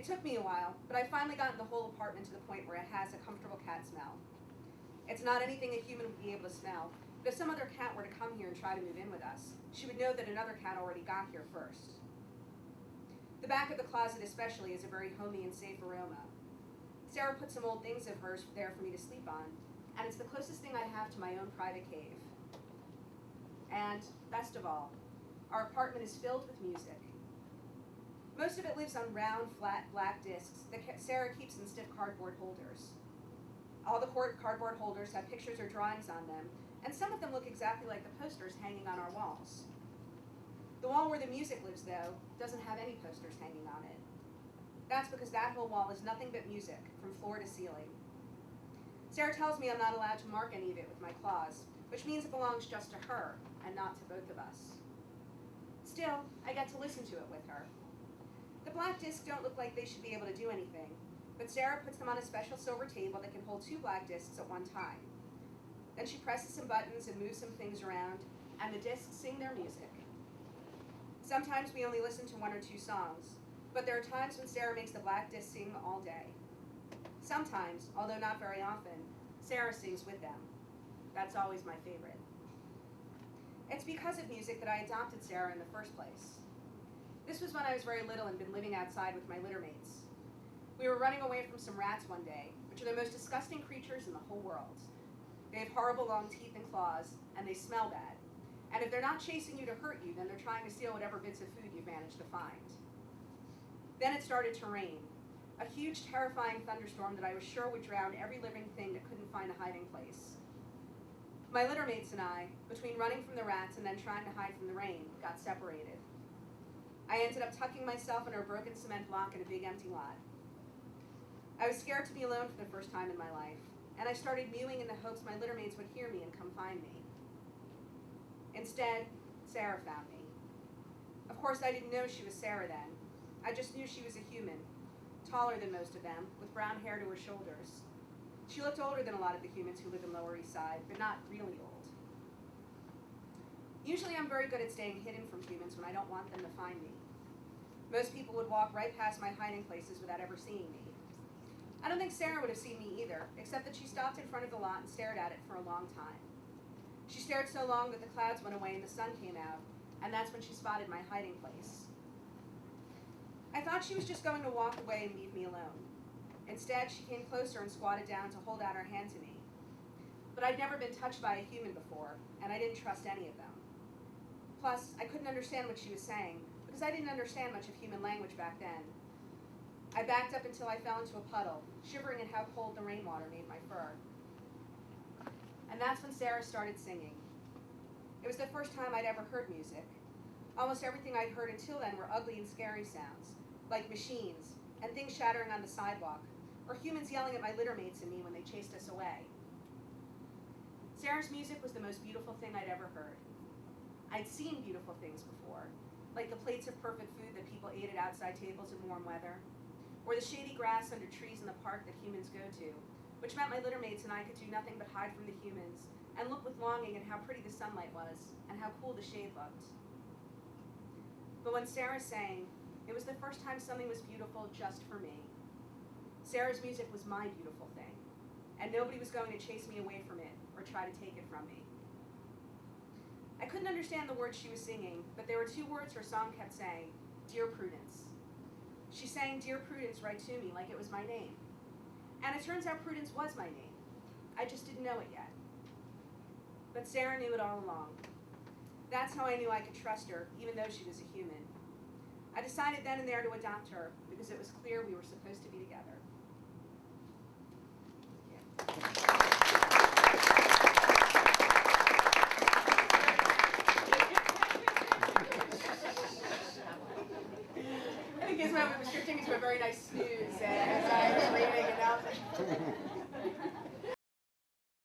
It took me a while, but I finally gotten the whole apartment to the point where it has a comfortable cat smell. It's not anything a human would be able to smell, but if some other cat were to come here and try to move in with us, she would know that another cat already got here first. The back of the closet especially is a very homey and safe aroma. Sarah put some old things of hers there for me to sleep on, and it's the closest thing I have to my own private cave. And, best of all, our apartment is filled with music. Most of it lives on round, flat, black discs that Sarah keeps in stiff cardboard holders. All the cardboard holders have pictures or drawings on them, and some of them look exactly like the posters hanging on our walls. The wall where the music lives, though, doesn't have any posters hanging on it. That's because that whole wall is nothing but music, from floor to ceiling. Sarah tells me I'm not allowed to mark any of it with my claws, which means it belongs just to her, and not to both of us. Still, I get to listen to it with her. The black discs don't look like they should be able to do anything, but Sarah puts them on a special silver table that can hold 2 black discs at one time. Then she presses some buttons and moves some things around, and the discs sing their music. Sometimes we only listen to 1 or 2 songs, but there are times when Sarah makes the black discs sing all day. Sometimes, although not very often, Sarah sings with them. That's always my favorite. It's because of music that I adopted Sarah in the first place. This was when I was very little and been living outside with my littermates. We were running away from some rats one day, which are the most disgusting creatures in the whole world. They have horrible long teeth and claws, and they smell bad. And if they're not chasing you to hurt you, then they're trying to steal whatever bits of food you've managed to find. Then it started to rain. A huge, terrifying thunderstorm that I was sure would drown every living thing that couldn't find a hiding place. My littermates and I, between running from the rats and then trying to hide from the rain, got separated. I ended up tucking myself in a broken cement block in a big empty lot. I was scared to be alone for the first time in my life, and I started mewing in the hopes my littermates would hear me and come find me. Instead, Sarah found me. Of course, I didn't know she was Sarah then. I just knew she was a human, taller than most of them, with brown hair to her shoulders. She looked older than a lot of the humans who live in Lower East Side, but not really old. Usually I'm very good at staying hidden from humans when I don't want them to find me. Most people would walk right past my hiding places without ever seeing me. I don't think Sarah would have seen me either, except that she stopped in front of the lot and stared at it for a long time. She stared so long that the clouds went away and the sun came out, and that's when she spotted my hiding place. I thought she was just going to walk away and leave me alone. Instead, she came closer and squatted down to hold out her hand to me. But I'd never been touched by a human before, and I didn't trust any of them. Plus, I couldn't understand what she was saying, because I didn't understand much of human language back then. I backed up until I fell into a puddle, shivering at how cold the rainwater made my fur. And that's when Sarah started singing. It was the first time I'd ever heard music. Almost everything I'd heard until then were ugly and scary sounds, like machines, and things shattering on the sidewalk, or humans yelling at my littermates and me when they chased us away. Sarah's music was the most beautiful thing I'd ever heard. I'd seen beautiful things before, like the plates of perfect food that people ate at outside tables in warm weather, or the shady grass under trees in the park that humans go to, which meant my littermates and I could do nothing but hide from the humans and look with longing at how pretty the sunlight was and how cool the shade looked. But when Sarah sang, it was the first time something was beautiful just for me. Sarah's music was my beautiful thing, and nobody was going to chase me away from it or try to take it from me. I couldn't understand the words she was singing, but there were 2 words her song kept saying, "Dear Prudence." She sang "Dear Prudence" right to me like it was my name. And it turns out Prudence was my name. I just didn't know it yet. But Sarah knew it all along. That's how I knew I could trust her, even though she was a human. I decided then and there to adopt her because it was clear we were supposed to be together. I think Gizmo was drifting into a very nice snooze as I was reading and now.